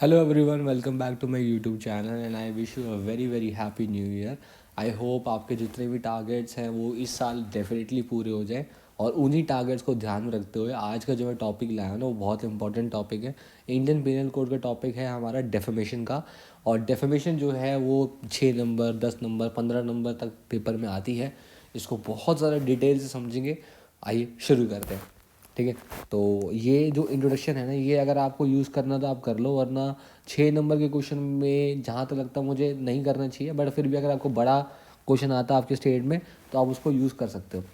Hello everyone, welcome back to my YouTube channel and I wish you a very happy new year. I hope आपके जितने भी targets हैं वो इस साल डेफिनेटली पूरे हो जाए और उन्हीं टारगेट्स को ध्यान में रखते हुए आज का जो मैं टॉपिक लाया हूँ ना वो बहुत इंपॉर्टेंट टॉपिक है। इंडियन पीनल कोड का टॉपिक है हमारा डेफेमेशन का। और डेफेमेशन जो है वो 6 नंबर 10 नंबर 15 नंबर तक पेपर में आती है। इसको बहुत ज़्यादा डिटेल से समझेंगे। आइए शुरू करते हैं। ठीक है, तो ये जो इंट्रोडक्शन है ना ये अगर आपको यूज़ करना तो आप कर लो, वरना 6 नंबर के क्वेश्चन में जहाँ तक लगता है मुझे नहीं करना चाहिए, बट फिर भी अगर आपको बड़ा क्वेश्चन आता है आपके स्टेट में तो आप उसको यूज़ कर सकते हो।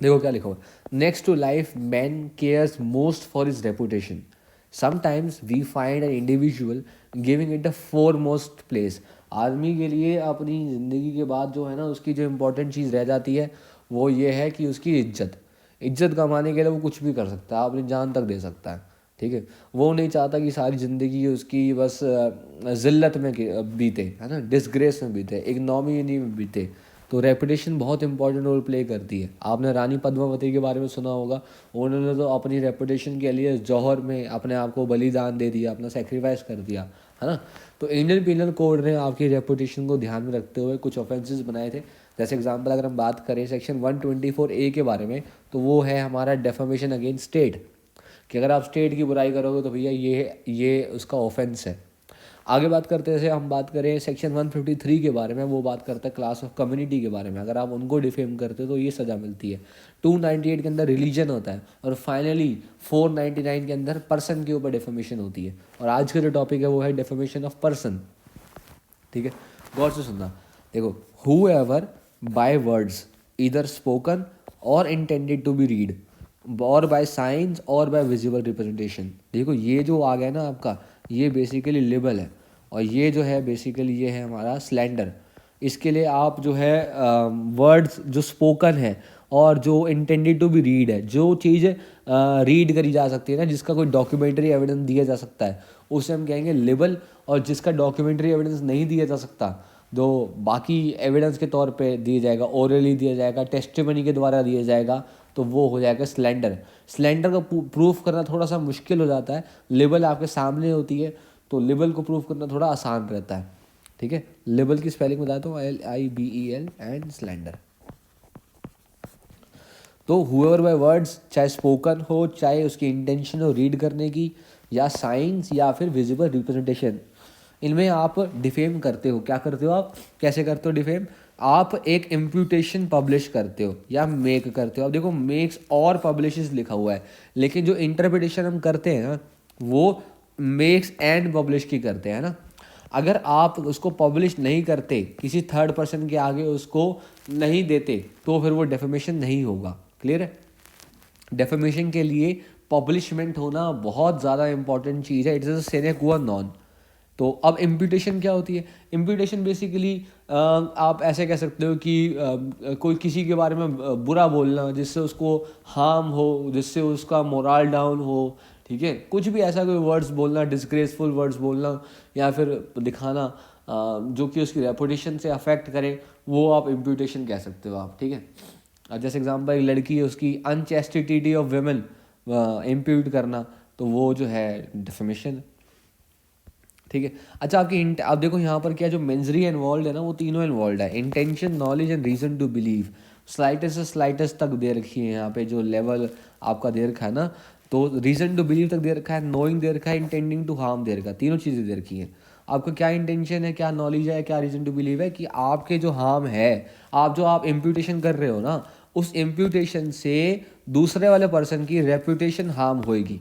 देखो क्या लिखा हुआ, next to life man cares most for his reputation. Sometimes we find an individual giving it the foremost place. Army के लिए अपनी ज़िंदगी के बाद जो है ना उसकी जो इम्पोर्टेंट चीज़ रह जाती है वो ये है कि उसकी इज्जत कमाने के लिए वो कुछ भी कर सकता है, अपनी जान तक दे सकता है। ठीक है, वो नहीं चाहता कि सारी ज़िंदगी उसकी बस ज़िल्लत में बीते, है ना, डिसग्रेस में बीते, इग्नोमिनी में बीते। तो रेपुटेशन बहुत इंपॉर्टेंट रोल प्ले करती है। आपने रानी पद्मावती के बारे में सुना होगा, उन्होंने तो अपनी रेपुटेशन के लिए जौहर में अपने आप को बलिदान दे दिया, अपना सेक्रीफाइस कर दिया, है ना। तो इंडियन पीनल कोड ने आपकी रेपुटेशन को ध्यान में रखते हुए कुछ ऑफेंसेस बनाए थे। जैसे एग्जांपल अगर हम बात करें सेक्शन 124A के बारे में, तो वो है हमारा डेफेमेशन अगेंस्ट स्टेट, कि अगर आप स्टेट की बुराई करोगे तो भैया ये उसका ऑफेंस है। आगे बात करते हैं, जैसे हम बात करें सेक्शन 153 के बारे में, वो बात करता है क्लास ऑफ कम्युनिटी के बारे में। अगर आप उनको डिफेम करते हो तो ये सज़ा मिलती है। 298 के अंदर रिलीजन होता है और फाइनली 499 के अंदर पर्सन के ऊपर डेफेमेशन होती है। और आज का जो टॉपिक है वो है डेफेमेशन ऑफ पर्सन। ठीक है, गौर से सुनना। देखो, हु एवर बाय वर्ड्स इधर स्पोकन और इंटेंडेड टू बी रीड और बाय साइंस और बाय विजिबल रिप्रेजेंटेशन। देखो ये जो आ गया ना आपका, ये बेसिकली लिबल है और ये जो है बेसिकली ये है हमारा स्लैंडर। इसके लिए आप जो है वर्ड्स जो स्पोकन है और जो इंटेंडेड टू बी रीड है, जो चीज़ रीड करी जा सकती है ना, जिसका कोई डॉक्यूमेंट्री एविडेंस दिया जा सकता है, उसे हम कहेंगे लिबल। और जिसका डॉक्यूमेंट्री एविडेंस नहीं दिया जा सकता, जो बाकी एविडेंस के तौर पे दिया जाएगा, ओरली दिया जाएगा, टेस्टिमनी के द्वारा दिया जाएगा, तो वो हो जाएगा स्लेंडर। स्लेंडर को प्रूफ करना थोड़ा सा मुश्किल हो जाता है। लेबल आपके सामने होती है तो लेबल को प्रूफ करना थोड़ा आसान रहता है। ठीक है, लेबल की स्पेलिंग बताता हूँ, LIBEL एंड स्लेंडर। तो हुएवर बाय वर्ड्स, चाहे स्पोकन हो, चाहे उसकी इंटेंशन हो रीड करने की, या साइंस या फिर विजिबल रिप्रेजेंटेशन, इनमें आप डिफेम करते हो। क्या करते हो आप, कैसे करते हो डिफेम? आप एक इम्प्यूटेशन पब्लिश करते हो या मेक करते हो। अब देखो, मेक्स और पब्लिशेस लिखा हुआ है, लेकिन जो इंटरप्रिटेशन हम करते हैं ना वो मेक्स एंड पब्लिश की करते हैं ना। अगर आप उसको पब्लिश नहीं करते, किसी थर्ड पर्सन के आगे उसको नहीं देते, तो फिर वो डेफेमेशन नहीं होगा। क्लियर है? डेफेमेशन के लिए पब्लिशमेंट होना बहुत ज़्यादा इंपॉर्टेंट चीज़ है। इट इज़ अ सेने क्वा नॉन। तो अब इम्प्यूटेशन क्या होती है? इम्प्यूटेशन बेसिकली आप ऐसे कह सकते हो कि कोई किसी के बारे में बुरा बोलना जिससे उसको हार्म हो, जिससे उसका मोरल डाउन हो। ठीक है, कुछ भी ऐसा कोई वर्ड्स बोलना, डिसग्रेसफुल वर्ड्स बोलना, या फिर दिखाना जो कि उसकी रेपुटेशन से अफेक्ट करे, वो आप इम्प्यूटेशन कह सकते हो आप। ठीक है, अब जैसे एग्जांपल एक लड़की है, उसकी अनचेस्टिटी ऑफ वेमेन इम्प्यूट करना, तो वो जो है डिफेमेशन। ठीक है, अच्छा आपकी आप देखो यहाँ पर क्या जो मेंजरी इन्वॉल्व है ना, वो तीनों इन्वॉल्व है, intention, knowledge and reason to believe. Slightest से स्लाइटेस्ट तक दे रखी है यहाँ पे, जो लेवल आपका दे रखा है ना। तो रीजन टू बिलीव तक दे रखा है, नोइंग दे रखा है, इंटेंडिंग टू हार्म दे रखा है। तीनों चीज़ें दे रखी हैं। आपका क्या इंटेंशन है, क्या नॉलेज है, क्या रीजन टू बिलीव है, कि आपके जो हार्म है, आप इम्प्यूटेशन कर रहे हो ना, उस इम्प्यूटेशन से दूसरे वाले पर्सन की रेपुटेशन हार्म होएगी।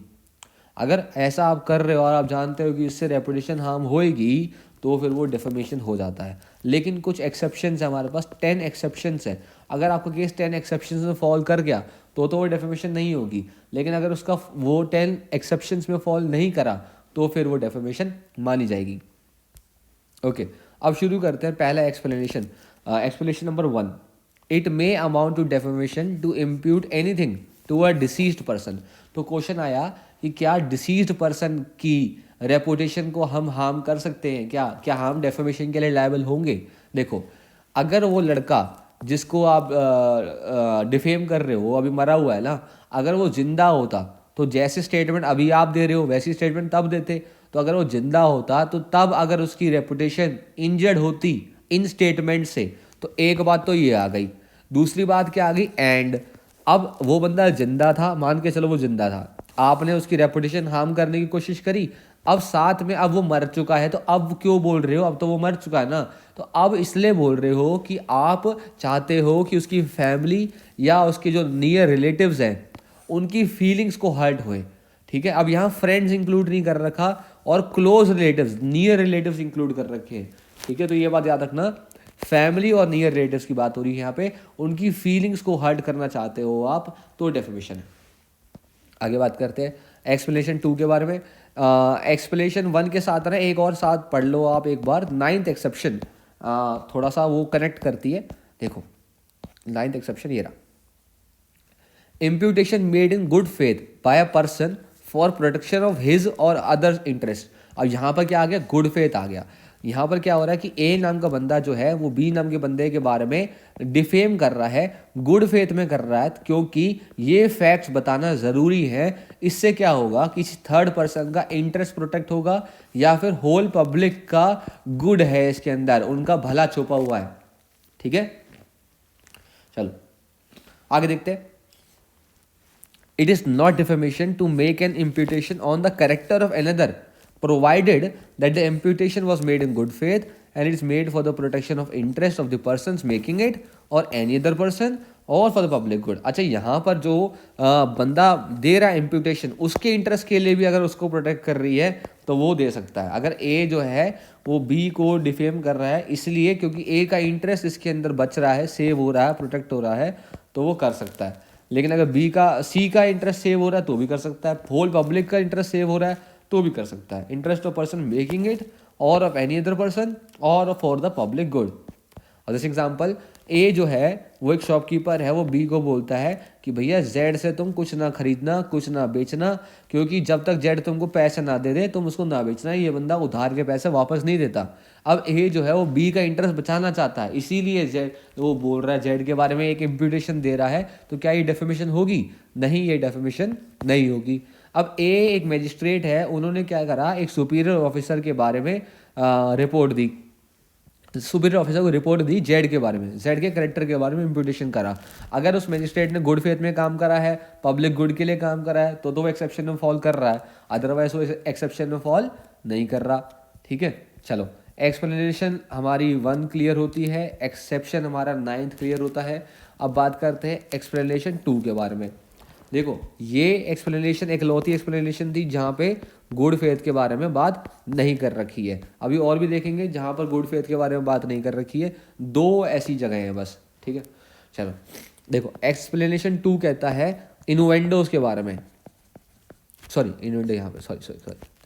अगर ऐसा आप कर रहे हो और आप जानते हो कि इससे रेपुटेशन हार्म होएगी, तो फिर वो डिफेमेशन हो जाता है। लेकिन कुछ एक्सेप्शंस है हमारे पास, 10 एक्सेप्शंस है। अगर आपका केस 10 एक्सेप्शंस में फॉल कर गया तो वो डिफेमेशन नहीं होगी। लेकिन अगर उसका वो 10 एक्सेप्शंस में फॉल नहीं करा तो फिर वो डिफेमेशन मानी जाएगी। ओके, अब शुरू करते हैं पहला explanation. Explanation number 1, it may amount to defamation to impute anything to a deceased person. तो क्वेश्चन आया कि क्या डिसीज्ड पर्सन की रेपुटेशन को हम हार्म कर सकते हैं, क्या हम डेफेमेशन के लिए लायबल होंगे? देखो, अगर वो लड़का जिसको आप डिफेम कर रहे हो वो अभी मरा हुआ है ना, अगर वो जिंदा होता तो जैसे स्टेटमेंट अभी आप दे रहे हो वैसी स्टेटमेंट तब देते। तो अगर वो जिंदा होता तो तब अगर उसकी रेपुटेशन इंजर्ड होती इन स्टेटमेंट से, तो एक बात तो ये आ गई। दूसरी बात क्या आ गई, एंड अब वो बंदा जिंदा था, मान के चलो वो जिंदा था, आपने उसकी रेपुटेशन हार्म करने की कोशिश करी, अब साथ में अब वो मर चुका है, तो अब क्यों बोल रहे हो, अब तो वो मर चुका है ना, तो अब इसलिए बोल रहे हो कि आप चाहते हो कि उसकी फैमिली या उसके जो नियर रिलेटिव्स हैं उनकी फीलिंग्स को हर्ट हुए। ठीक है, अब यहाँ फ्रेंड्स इंक्लूड नहीं कर रखा और close relatives, near relatives include कर रखे हैं। ठीक है, तो ये बात याद रखना, फैमिली और नियर रिलेटिव्स की बात हो रही है यहाँ पे, उनकी फीलिंग्स को हर्ट करना चाहते हो आप, तो डेफिमेशन है। आगे बात करते हैं एक्सप्लेनेशन 2 के बारे में। एक्सप्लेनेशन 1 के साथ ना एक और साथ पढ़ लो आप एक बार, 9th एक्सेप्शन थोड़ा सा वो कनेक्ट करती है। देखो 9th एक्सेप्शन ये रहा, imputation made in good faith bye a person for protection of his और अदर इंटरेस्ट। अब यहाँ पर क्या आ गया, गुड फेथ आ गया। यहाँ पर क्या हो रहा है कि ए नाम का बंदा जो है वो बी नाम के बंदे के बारे में डिफेम कर रहा है, गुड फेथ में कर रहा है, क्योंकि ये फैक्ट्स बताना ज़रूरी है। इससे क्या होगा, किसी थर्ड पर्सन का इंटरेस्ट प्रोटेक्ट होगा या फिर होल पब्लिक का गुड है इसके अंदर, उनका भला छुपा हुआ है। ठीक है, चलो आगे देखते हैं। It is not defamation to make an imputation on the character of another, provided that the imputation was made in good faith and it is made for the protection of interest of the persons making it or any other person or for the public good। अच्छा, यहाँ पर जो बंदा दे रहा है imputation, उसके interest के लिए भी अगर उसको प्रोटेक्ट कर रही है तो वो दे सकता है। अगर ए जो है वो बी को डिफेम कर रहा है इसलिए क्योंकि ए का इंटरेस्ट इसके अंदर बच रहा है, सेव हो रहा है, प्रोटेक्ट हो रहा है, तो वो कर सकता है। लेकिन अगर सी का इंटरेस्ट सेव हो रहा है तो भी कर सकता है, होल पब्लिक का इंटरेस्ट सेव हो रहा है तो भी कर सकता है। Interest of person making it और ऑफ एनी अदर पर्सन और फॉर द पब्लिक गुड। और जैसे एग्जांपल, ए जो है वो एक शॉपकीपर है, वो बी को बोलता है कि भैया जेड से तुम कुछ ना खरीदना, कुछ ना बेचना, क्योंकि जब तक जेड तुमको पैसे ना दे दे तुम उसको ना बेचना, ये बंदा उधार के पैसे वापस नहीं देता। अब ए जो है वो बी का इंटरेस्ट बचाना चाहता है, इसीलिए जेड वो बोल रहा है, जेड के बारे में एक इम्प्यूटेशन दे रहा है, तो क्या ये डेफेमेशन होगी? नहीं, ये डेफेमेशन नहीं होगी। अब ए एक मैजिस्ट्रेट है, उन्होंने क्या करा, एक सुपीरियर ऑफिसर के बारे में रिपोर्ट दी, सुपीरियर ऑफिसर को रिपोर्ट दी जेड के बारे में, जेड के करेक्टर के बारे में इम्प्यूटेशन करा। अगर उस मैजिस्ट्रेट ने गुड फेथ में काम करा है, पब्लिक गुड के लिए काम करा है, तो वो एक्सेप्शन में फॉल कर रहा है, अदरवाइज वो एक्सेप्शन में फॉल नहीं कर रहा। ठीक है, चलो एक्सप्लेनेशन हमारी 1 क्लियर होती है, एक्सेप्शन हमारा 9th क्लियर होता है। अब बात करते हैं एक्सप्लेनेशन 2 के बारे में। देखो ये एक्सप्लेनेशन एकलौती एक्सप्लेनेशन थी जहाँ पे गुड फेथ के बारे में बात नहीं कर रखी है। अभी और भी देखेंगे जहाँ पर गुड फेथ के बारे में बात नहीं कर रखी है, 2 ऐसी जगह हैं बस। ठीक है, चलो देखो एक्सप्लेनेशन 2 कहता है इन्वेंडोज के बारे में, सॉरी इन्वेंडो यहाँ पे सॉरी।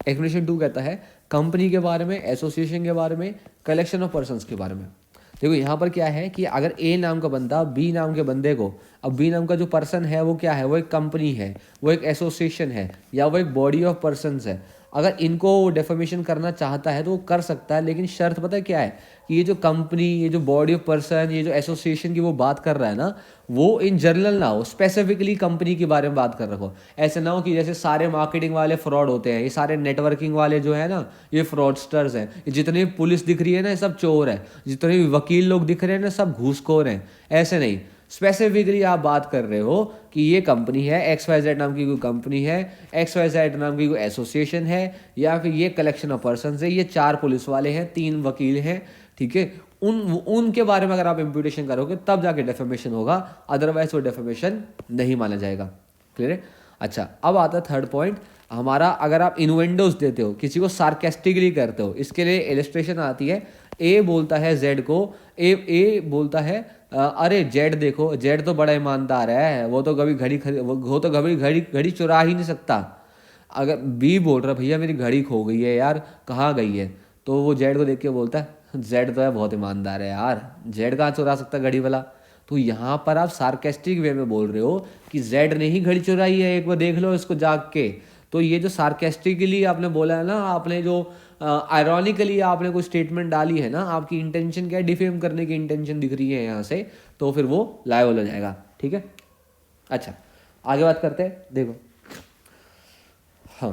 एक्सप्लेनेशन 2 कहता है कंपनी के बारे में, एसोसिएशन के बारे में, कलेक्शन ऑफ पर्सनस के बारे में। देखो यहाँ पर क्या है कि अगर ए नाम का बंदा बी नाम के बंदे को, अब बी नाम का जो पर्सन है वो क्या है, वो एक कंपनी है, वो एक एसोसिएशन है, या वो एक बॉडी ऑफ पर्सनस है, अगर इनको डेफेमेशन करना चाहता है तो वो कर सकता है। लेकिन शर्त पता है क्या है, कि ये जो कंपनी, ये जो बॉडी ऑफ पर्सन, ये जो एसोसिएशन की वो बात कर रहा है ना, वो इन जनरल ना हो, स्पेसिफिकली कंपनी के बारे में बात कर रखो। ऐसे ना हो कि जैसे सारे मार्केटिंग वाले फ्रॉड होते हैं, ये सारे नेटवर्किंग वाले जो है ना, ये फ्रॉडस्टर्स हैं, ये जितनी पुलिस दिख रही है ना ये सब चोर है, जितने भी वकील लोग दिख रहे हैं ना सब घूसखोर हैं। ऐसे नहीं, स्पेसिफिकली आप बात कर रहे हो कि ये कंपनी है, XYZ नाम की कोई कंपनी है, XYZ नाम की कोई एसोसिएशन है, या फिर ये कलेक्शन ऑफ पर्सन है, ये 4 पुलिस वाले हैं, 3 वकील हैं। ठीक है, उनके बारे में अगर आप इम्प्यूटेशन करोगे तब जाके डेफेमेशन होगा, अदरवाइज वो डेफेमेशन नहीं माना जाएगा। क्लियर है? अच्छा, अब आता है थर्ड पॉइंट हमारा, अगर आप इन्वेंडोज देते हो, किसी को सार्केस्टिकली करते हो, इसके लिए इलस्ट्रेशन आती है। ए बोलता है जेड को, ए बोलता है अरे जेड देखो, जेड तो बड़ा ईमानदार है, वो तो कभी घड़ी चुरा ही नहीं सकता। अगर बी बोल रहा भैया मेरी घड़ी खो गई है यार, कहाँ गई है, तो वो जेड को देख के बोलता है जेड तो है बहुत ईमानदार है यार, जेड कहाँ चुरा सकता घड़ी वाला। तो यहाँ पर आप सार्केस्टिक वे में बोल रहे हो कि जेड ने ही घड़ी चुराई है, एक बार देख लो इसको जाग के। तो ये जो सार्केस्टिकली आपने बोला है ना, आपने जो आयरॉनिकली आपने कोई स्टेटमेंट डाली है ना, आपकी इंटेंशन क्या है, डिफेम करने की इंटेंशन दिख रही है यहाँ से, तो फिर वो लायबल हो जाएगा। ठीक है, अच्छा आगे बात करते हैं। देखो हाँ,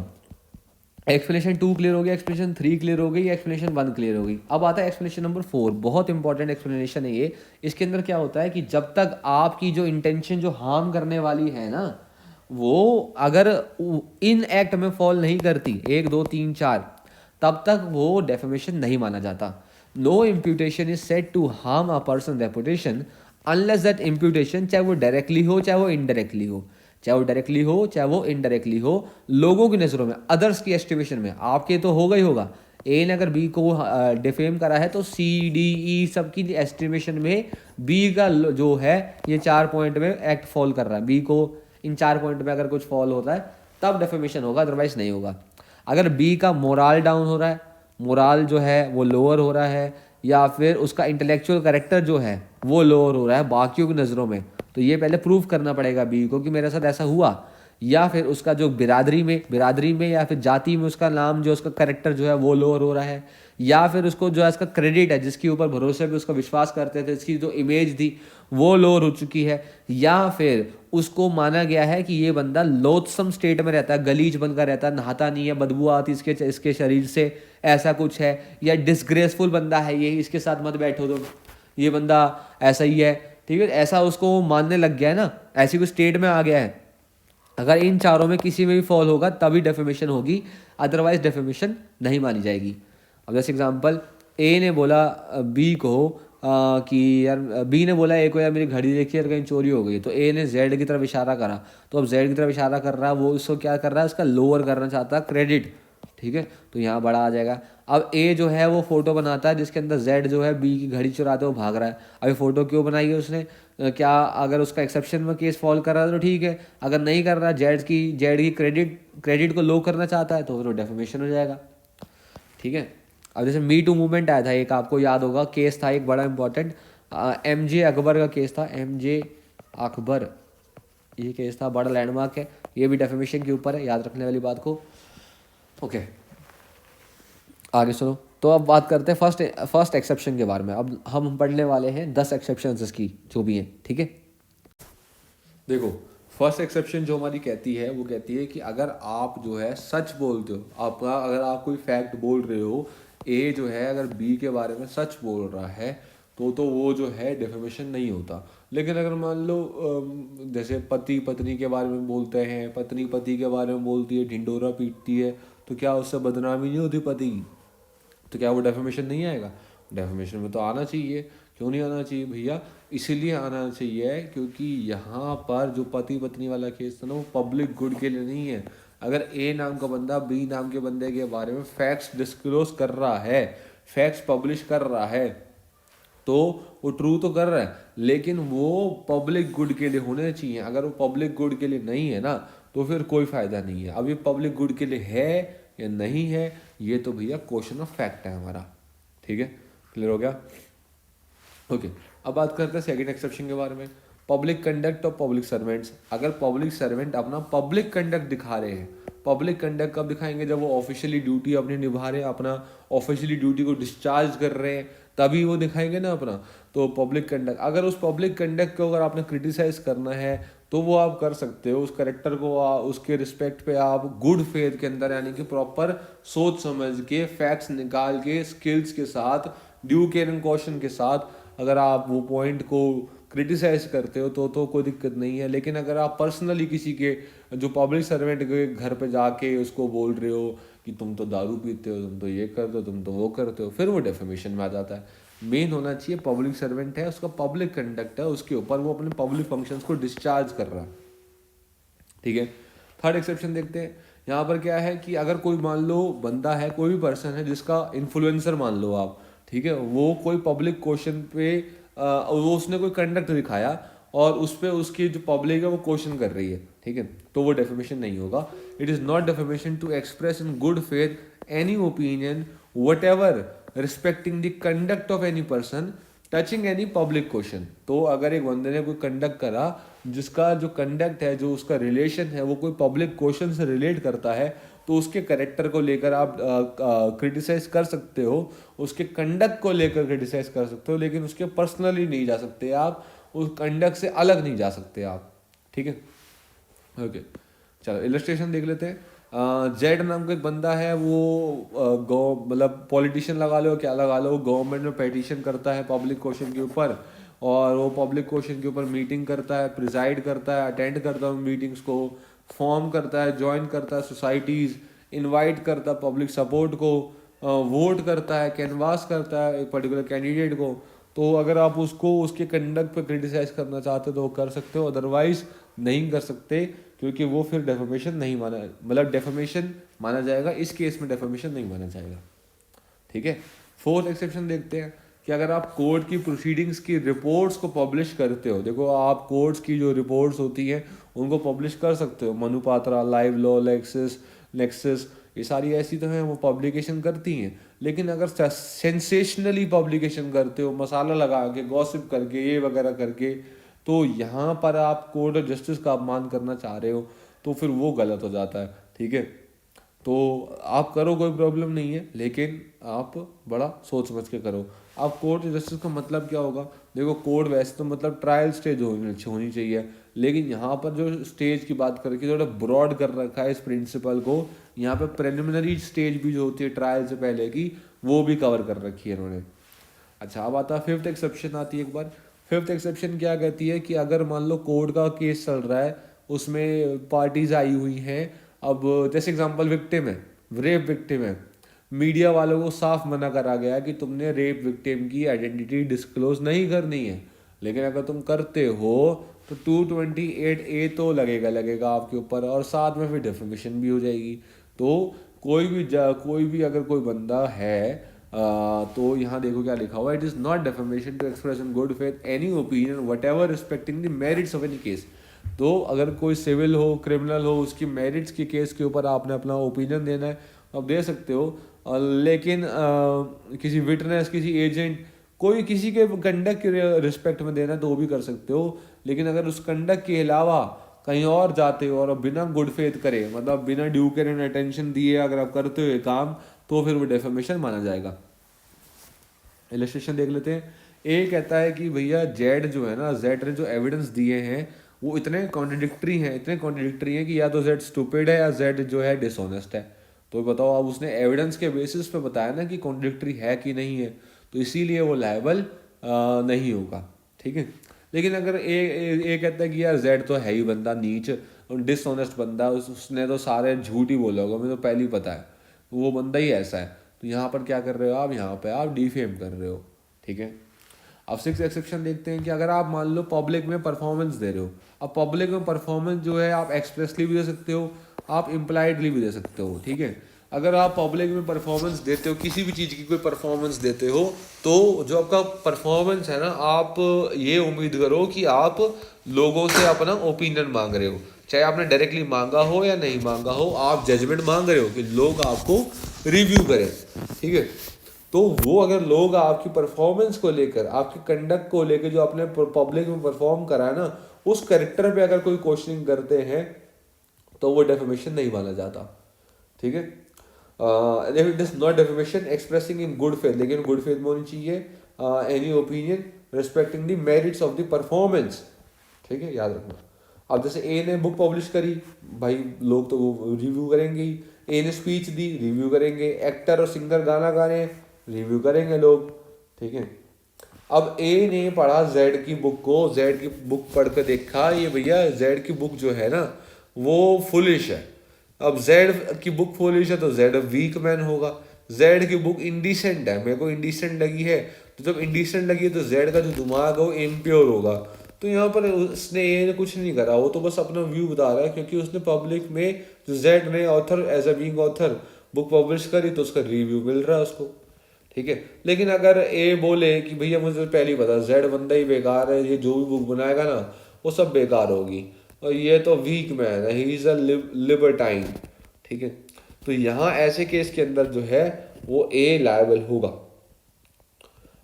एक्सप्लेनेशन 2 क्लियर हो गया, एक्सप्लेनेशन 3 क्लियर हो गई, एक्सप्लेनेशन 1 क्लियर हो गई। अब आता है एक्सप्लेनेशन नंबर 4, बहुत इंपॉर्टेंट एक्सप्लेनेशन है ये। इसके अंदर क्या होता है कि जब तक आपकी जो इंटेंशन जो हार्म करने वाली है ना, वो अगर इन एक्ट में फॉल नहीं करती 1 2 3 4, तब तक वो डेफेमेशन नहीं माना जाता। No imputation is said to harm a person reputation unless that imputation, चाहे वो डायरेक्टली हो चाहे वो इनडायरेक्टली हो, चाहे वो डायरेक्टली हो चाहे वो इनडायरेक्टली हो, लोगों की नज़रों में, अदर्स की एस्टिमेशन में, आपके तो होगा ही होगा। ए ने अगर बी को डिफेम करा है तो सी डी ई सबकी एस्टिमेशन में बी का जो है ये 4 पॉइंट में एक्ट फॉल कर रहा है, बी को इन 4 पॉइंट में अगर कुछ फॉल होता है तब डेफेमेशन होगा, अदरवाइज नहीं होगा। अगर बी का मोराल डाउन हो रहा है, मोराल जो है वो लोअर हो रहा है, या फिर उसका इंटेलेक्चुअल कैरेक्टर जो है वो लोअर हो रहा है बाकियों की नज़रों में, तो ये पहले प्रूव करना पड़ेगा बी को कि मेरे साथ ऐसा हुआ। या फिर उसका जो बिरादरी में या फिर जाति में उसका नाम जो उसका कैरेक्टर जो है वो लोअर हो रहा है, या फिर उसको जो है उसका क्रेडिट है जिसके ऊपर भरोसे पे उसका विश्वास करते थे, इसकी जो इमेज थी वो लोअर हो चुकी है, या फिर उसको माना गया है कि ये बंदा लोथसम स्टेट में रहता है, गलीज बनकर रहता है, नहाता नहीं है, बदबू आती इसके शरीर से, ऐसा कुछ है, या डिसग्रेसफुल बंदा है ये, इसके साथ मत बैठो, तो ये बंदा ऐसा ही है, ठीक है, ऐसा उसको मानने लग गया है ना, ऐसी कोई स्टेट में आ गया है। अगर इन चारों में किसी में भी फॉल होगा तभी डेफेमेशन होगी, अदरवाइज डेफेमेशन नहीं मानी जाएगी। अब जैसे एग्जांपल, ए ने बोला बी को कि यार, बी ने बोला ए को यार मेरी घड़ी देखी यार कहीं चोरी हो गई, तो ए ने जेड की तरफ इशारा करा, तो अब जेड की तरफ इशारा कर रहा है, वो उसको क्या कर रहा है, उसका लोअर करना चाहता है क्रेडिट, ठीक है, तो यहाँ बड़ा आ जाएगा। अब ए जो है वो फोटो बनाता है जिसके अंदर जेड जो है बी की घड़ी चुराते हुए भाग रहा है। अभी फोटो क्यों बनाई है उसने, क्या अगर उसका एक्सेप्शन में केस फॉल कर रहा है तो ठीक है, अगर नहीं कर रहा, जेड की क्रेडिट को लो करना चाहता है तो डेफेमेशन हो जाएगा, ठीक है। अब जैसे मी टू मूवमेंट आया था एक, आपको याद होगा, केस था एक बड़ा इंपॉर्टेंट, MJ अकबर का केस था, MJ अकबर, ये केस था, बड़ा लैंडमार्क है, ये भी डेफेमेशन के ऊपर है, याद रखने वाली बात को। ओके, आगे सुनो। तो अब बात करते हैं फर्स्ट एक्सेप्शन के बारे में। अब हम पढ़ने वाले हैं 10 एक्सेप्शंस इसकी जो भी हैं, ठीक है। देखो, फर्स्ट एक्सेप्शन जो हमारी कहती है वो कहती है कि अगर आप जो है सच बोलते हो, आपका अगर आप कोई फैक्ट बोल रहे हो, ए जो है अगर बी के बारे में सच बोल रहा है तो वो जो है डेफेमेशन नहीं होता। लेकिन अगर मान लो जैसे पति पत्नी के बारे में बोलते हैं, पत्नी पति के बारे में बोलती है, ढिंडोरा पीटती है, तो क्या उससे बदनामी नहीं होती पति की, तो क्या वो डेफेमेशन नहीं आएगा? डेफेमेशन में तो आना चाहिए। क्यों नहीं आना चाहिए भैया? इसीलिए आना चाहिए क्योंकि यहाँ पर जो पति पत्नी वाला केस था ना, वो पब्लिक गुड के लिए नहीं है। अगर ए नाम का बंदा बी नाम के बंदे के बारे में फैक्ट्स डिस्क्लोज कर रहा है, फैक्ट्स पब्लिश कर रहा है, तो वो ट्रू तो कर रहा है, लेकिन वो पब्लिक गुड के लिए होने चाहिए। अगर वो पब्लिक गुड के लिए नहीं है ना, तो फिर कोई फ़ायदा नहीं है। अब ये पब्लिक गुड के लिए है या नहीं है, ये तो भैया क्वेश्चन ऑफ फैक्ट है हमारा, ठीक है। क्लियर हो गया? ओके, अब बात करते हैं सेकंड एक्सेप्शन के बारे में, पब्लिक कंडक्ट और पब्लिक सर्वेंट्स। अगर पब्लिक सर्वेंट अपना पब्लिक कंडक्ट दिखा रहे हैं, पब्लिक कंडक्ट कब दिखाएंगे? जब वो ऑफिशियली ड्यूटी अपनी निभा रहे हैं, अपना ऑफिशियली ड्यूटी को डिस्चार्ज कर रहे हैं, तभी वो दिखाएंगे ना अपना। तो पब्लिक कंडक्ट, अगर उस पब्लिक कंडक्ट को अगर आपने क्रिटिसाइज करना है तो वो आप कर सकते हो। उस करेक्टर को उसके रिस्पेक्ट पे आप गुड फेथ के अंदर, यानी कि प्रॉपर सोच समझ के, फैक्ट्स निकाल के, स्किल्स के साथ, ड्यू केयर एंड कॉशन के साथ अगर आप वो पॉइंट को क्रिटिसाइज करते हो तो कोई दिक्कत नहीं है। लेकिन अगर आप पर्सनली किसी के, जो पब्लिक सर्वेंट के घर पे जाके उसको बोल रहे हो कि तुम तो दारू पीते हो, तुम तो ये करते हो, तुम तो वो करते हो, फिर वो डेफेमेशन में आ जाता है। मेन होना चाहिए पब्लिक सर्वेंट है, उसका पब्लिक कंडक्ट है, उसके ऊपर वो अपने पब्लिक फंक्शंस को डिस्चार्ज कर रहा है, ठीक है। थर्ड एक्सेप्शन देखते हैं। यहाँ पर क्या है कि अगर कोई मान लो बंदा है, कोई भी पर्सन है जिसका इन्फ्लुएंसर मान लो आप, ठीक है, वो कोई पब्लिक क्वेश्चन पे वो उसने कोई कंडक्ट दिखाया और उस पर उसकी जो पब्लिक है वो क्वेश्चन कर रही है, ठीक है, तो वो डेफेमेशन नहीं होगा। It is not defamation to express in good faith any opinion whatever respecting the conduct of any person touching any public question. तो अगर एक बंदे ने कोई कंडक्ट करा जिसका जो कंडक्ट है, जो उसका रिलेशन है, वो कोई पब्लिक क्वेश्चन से रिलेट करता है, तो उसके करेक्टर को लेकर आप क्रिटिसाइज कर सकते हो, उसके कंडक्ट को लेकर क्रिटिसाइज कर सकते हो, लेकिन उसके पर्सनली नहीं जा सकते आप, उस कंडक्ट से अलग नहीं जा सकते आप, ठीक है। ओके, चलो इलस्ट्रेशन देख लेते हैं। जेड नाम का एक बंदा है, वो गौ मतलब पॉलिटिशियन लगा लो क्या लगा लो, गवर्नमेंट में पेटिशन करता है पब्लिक क्वेश्चन के ऊपर, और वो पब्लिक क्वेश्चन के ऊपर मीटिंग करता है, प्रिजाइड करता है, अटेंड करता है मीटिंग्स को, फॉर्म करता है, ज्वाइन करता है सोसाइटीज़, इनवाइट करता है पब्लिक सपोर्ट को, वोट करता है, कैनवास करता है एक पर्टिकुलर कैंडिडेट को। तो अगर आप उसको उसके कंडक्ट पे क्रिटिसाइज करना चाहते हो तो वो कर सकते हो, अदरवाइज नहीं कर सकते, क्योंकि वो फिर डेफोमेशन नहीं माना, मतलब डेफोमेशन माना जाएगा, इस केस में डेफोमेशन नहीं माना जाएगा। ठीक है। फोर्थ एक्सेप्शन देखते हैं कि अगर आप कोर्ट की प्रोसीडिंग्स की रिपोर्ट्स को पब्लिश करते हो, देखो आप कोर्ट्स की जो रिपोर्ट्स होती हैं उनको पब्लिश कर सकते हो, मनुपात्रा, लाइव लॉ, लेक्सिस, नेक्सस, ये सारी ऐसी तो हैं वो पब्लिकेशन करती हैं। लेकिन अगर सेंसेशनली पब्लिकेशन करते हो, मसाला लगा के, गॉसिप करके, ये वगैरह करके, तो यहाँ पर आप कोर्ट ऑफ जस्टिस का अपमान करना चाह रहे हो, तो फिर वो गलत हो जाता है। ठीक है। तो आप करो, कोई प्रॉब्लम नहीं है, लेकिन आप बड़ा सोच समझ के करो। आप कोर्ट ऑफ जस्टिस का मतलब क्या होगा? देखो कोर्ट वैसे तो मतलब ट्रायल स्टेज होनी चाहिए, लेकिन यहाँ पर जो स्टेज की बात करके थोड़ा ब्रॉड कर रखा है इस प्रिंसिपल को। यहाँ पे प्रिलिमिनरी स्टेज भी जो होती है ट्रायल से पहले की, वो भी कवर कर रखी है इन्होंने। अच्छा, अब आता है फिफ्थ एक्सेप्शन आती है एक बार। फिफ्थ एक्सेप्शन क्या कहती है कि अगर मान लो कोर्ट का केस चल रहा है, उसमें पार्टीज आई हुई हैं, अब जैसे एग्जांपल विक्टिम है, रेप विक्टिम है, मीडिया वालों को साफ मना करा गया कि तुमने रेप विक्टिम की आइडेंटिटी डिस्क्लोज नहीं करनी है, लेकिन अगर तुम करते हो तो 228A तो लगेगा आपके ऊपर, और साथ में फिर डिफेमेशन भी हो जाएगी। तो कोई भी अगर कोई बंदा है, तो यहाँ देखो क्या लिखा हुआ है, it is not defamation to express in good faith any opinion whatever respecting the merits of any case. तो अगर कोई सिविल हो, क्रिमिनल हो, उसकी मेरिट्स के केस के ऊपर आपने अपना ओपिनियन देना है, आप दे सकते हो। लेकिन किसी विटनेस, किसी एजेंट, कोई किसी के कंडक्ट के रिस्पेक्ट में देना है तो वो भी कर सकते हो। लेकिन अगर उस कंडक्ट के अलावा कहीं और जाते हो और बिना गुड फेथ करे, मतलब बिना ड्यू केयर एंड अटेंशन दिए अगर आप करते हो ये काम, तो फिर वो डेफेमेशन माना जाएगा। इलस्ट्रेशन देख लेते हैं। ए कहता है कि भैया जेड जो है ना, जेड ने जो एविडेंस दिए हैं वो इतने कॉन्ट्रडिक्टरी हैं कि या तो जेड स्टूपिड है या जेड जो है डिसऑनेस्ट है। तो बताओ, अब उसने एविडेंस के बेसिस पे बताया ना कि कॉन्ट्रडिक्टरी है कि नहीं है, तो इसीलिए वो लायबल नहीं होगा। ठीक है। लेकिन अगर ए कहता है कि यार जेड तो है ही बंदा नीच, डिसऑनेस्ट बंदा, उसने तो सारे झूठ ही बोला होगा, मुझे तो पहले ही पता है, वो बंदा ही ऐसा है, तो यहाँ पर क्या कर रहे हो आप? यहाँ पे आप डिफेम कर रहे हो। ठीक है। अब सिक्स एक्सेप्शन देखते हैं कि अगर आप मान लो पब्लिक में परफॉर्मेंस दे रहे हो, अब पब्लिक में परफॉर्मेंस जो है आप एक्सप्रेसली भी दे सकते हो, आप इम्प्लाइडली भी दे सकते हो। ठीक है। अगर आप पब्लिक में परफॉर्मेंस देते हो, किसी भी चीज़ की कोई परफॉर्मेंस देते हो, तो जो आपका परफॉर्मेंस है ना, आप ये उम्मीद करो कि आप लोगों से अपना ओपिनियन मांग रहे हो, चाहे आपने डायरेक्टली मांगा हो या नहीं मांगा हो, आप जजमेंट मांग रहे हो कि लोग आपको रिव्यू करें। ठीक है। तो वो अगर लोग आपकी परफॉर्मेंस को लेकर, आपके कंडक्ट को लेकर, जो आपने पब्लिक में परफॉर्म करा है ना, उस कैरेक्टर पे अगर कोई क्वेश्चनिंग करते हैं, तो वो डेफेमेशन नहीं माना जाता। ठीक है। It is not defamation expressing in good faith, लेकिन गुड फेथ में होनी चाहिए any opinion respecting the merits of the performance. ठीक है, याद रखना। अब जैसे ए ने बुक पब्लिश करी, भाई लोग तो वो रिव्यू करेंगे ही। ए ने स्पीच दी, रिव्यू करेंगे। एक्टर और सिंगर गाना गा रहे हैं, रिव्यू करेंगे लोग। ठीक है। अब ए ने पढ़ा जेड की बुक को, जेड की बुक पढ़ कर देखा, ये भैया जेड की बुक जो है ना वो फुलिश है। अब जेड की बुक फुलिश है तो जेड वीक मैन होगा। जेड की बुक इंडिसेंट है, मेरे को इंडिसेंट लगी है, तो जब इंडिसेंट लगी है तो जेड का जो दिमाग है वो इम्प्योर होगा। तो यहाँ पर उसने ए ने कुछ नहीं करा, वो तो बस अपना व्यू बता रहा है, क्योंकि उसने पब्लिक में जो जेड ने author as a being author book publish करी, तो उसका रिव्यू मिल रहा है उसको। ठीक है। लेकिन अगर ए बोले कि भैया मुझे पहले ही पता जेड बंदा ही बेकार है, ये जो भी बुक बनाएगा ना वो सब बेकार होगी, और ये तो वीक मैन है, ही इज अ लिबर्टाइन। ठीक है। तो यहाँ ऐसे केस के अंदर जो है वो ए लायबल होगा।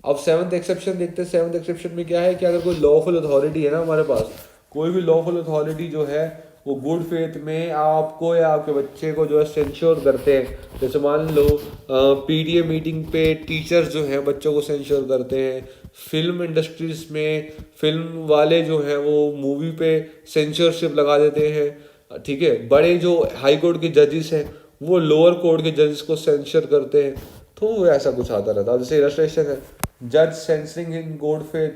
अब सेवंथ एक्सेप्शन देखते हैं। सेवंथ एक्सेप्शन में क्या है कि अगर कोई लॉफुल अथॉरिटी है ना हमारे पास, कोई भी लॉफुल अथॉरिटी जो है वो गुड फेथ में आपको या आपके बच्चे को जो है सेंश्योर करते हैं। जैसे मान लो पीटीए मीटिंग पे टीचर्स जो हैं बच्चों को सेंश्योर करते हैं, फिल्म इंडस्ट्रीज में फिल्म वाले जो हैं वो मूवी पे सेंसरशिप लगा देते हैं, ठीक है, बड़े जो हाई कोर्ट के जजेस हैं वो लोअर कोर्ट के जजेस को सेंसर करते हैं, तो वो ऐसा कुछ आता रहता है। जैसे इलस्ट्रेशन है, जज censoring in good faith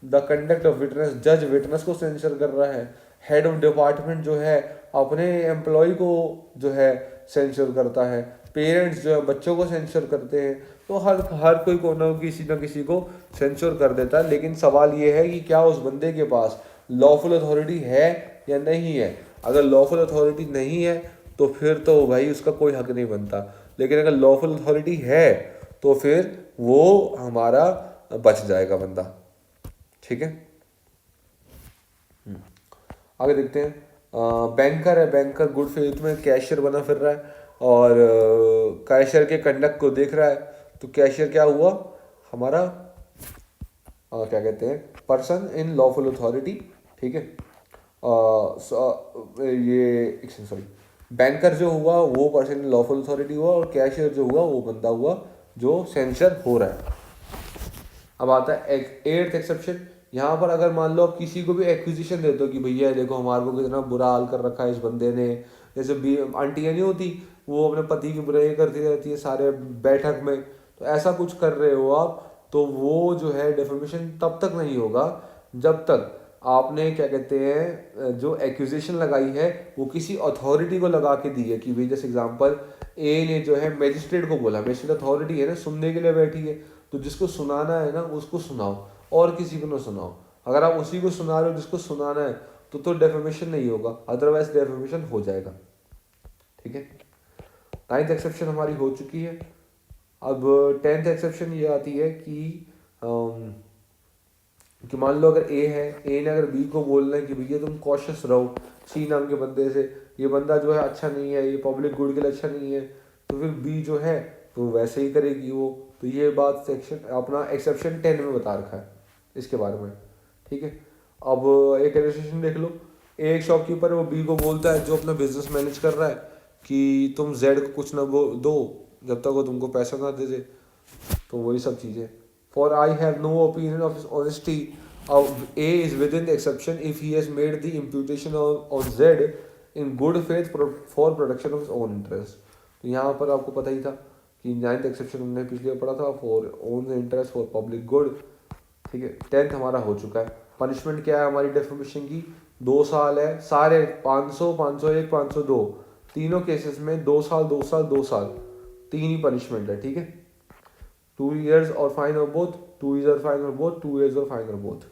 the conduct of witness, जज विटनेस को सेंसर कर रहा है। हेड ऑफ डिपार्टमेंट जो है अपने एम्प्लॉय को जो है सेंसर करता है। पेरेंट्स जो है बच्चों को सेंसर करते हैं। तो हर कोई को ना किसी को सेंसर कर देता है। लेकिन सवाल ये है कि क्या उस बंदे के पास लॉफुल अथॉरिटी है या नहीं है। अगर लॉफुल अथॉरिटी नहीं है तो फिर तो भाई उसका कोई हक नहीं बनता। लेकिन अगर लॉफुल अथॉरिटी है तो फिर वो हमारा बच जाएगा बंदा। ठीक है, आगे देखते हैं। बैंकर है, बैंकर गुड फेथ में कैशियर बना फिर रहा है और कैशियर के कंडक्ट को देख रहा है। तो कैशियर क्या हुआ हमारा, क्या कहते हैं, पर्सन इन लॉफुल अथॉरिटी। ठीक है, ये सॉरी, बैंकर जो हुआ वो पर्सन इन लॉफुल अथॉरिटी हुआ और कैशियर जो हुआ वो बंदा हुआ जो सेंसर हो रहा है। अब आता है एट्थ एक्सेप्शन। यहाँ पर अगर मान लो आप किसी को भी एक्विजिशन देते हो कि भैया देखो हमारे को कितना बुरा हाल कर रखा है इस बंदे ने, जैसे आंटियाँ नहीं होती वो अपने पति की बुराई करती रहती है सारे बैठक में, तो ऐसा कुछ कर रहे हो आप, तो वो जो है डेफेमेशन तब तक नहीं होगा जब तक आपने क्या कहते हैं जो एक्यूजेशन लगाई है वो किसी अथॉरिटी को लगा के दी है। कि भाई जैसे एग्जांपल ए ने जो है मजिस्ट्रेट को बोला, मजिस्ट्रेट अथॉरिटी है ना, सुनने के लिए बैठी है, तो जिसको सुनाना है ना उसको सुनाओ और किसी को ना सुनाओ। अगर आप उसी को सुना रहे हो जिसको सुनाना है तो डेफेमेशन नहीं होगा, अदरवाइज डेफेमेशन हो जाएगा। ठीक है, नाइन्थ एक्सेप्शन हमारी हो चुकी है। अब टेंथ एक्सेप्शन ये आती है कि मान लो अगर ए है, ए ने अगर बी को बोलना है कि भैया तुम कॉशियस रहो सी नाम के बंदे से, ये बंदा जो है अच्छा नहीं है, ये पब्लिक गुड के लिए अच्छा नहीं है, तो फिर बी जो है तो वैसे ही करेगी वो। तो ये बात सेक्शन अपना एक्सेप्शन 10 में बता रखा है इसके बारे में। ठीक है, अब एक एलिस्ट्रेशन देख लो। एक शॉपकीपर है वो बी को बोलता है जो अपना बिजनेस मैनेज कर रहा है कि तुम जेड को कुछ ना दो जब तक वो तुमको पैसा ना दे दे। तो वही सब चीज़ें। For I have no opinion of honesty A is within the exception if he has made the imputation on Z in good faith for protection of his own interest. तो यहाँ पर आपको पता ही था कि 9th एक्सेप्शन हमने पिछले पढ़ा था, for own interest for public good. ठीक है, 10th हमारा हो चुका है। पनिशमेंट क्या है हमारी डेफेमेशन की, 2 साल है सारे 500, 501, 502 तीनों केसेस में 2 साल 2 साल 2 साल 3 ही पनिशमेंट है। ठीक है, 2 years और फाइन और बोथ, 2 years और फाइन और बोथ, 2 years और फाइन और बोथ।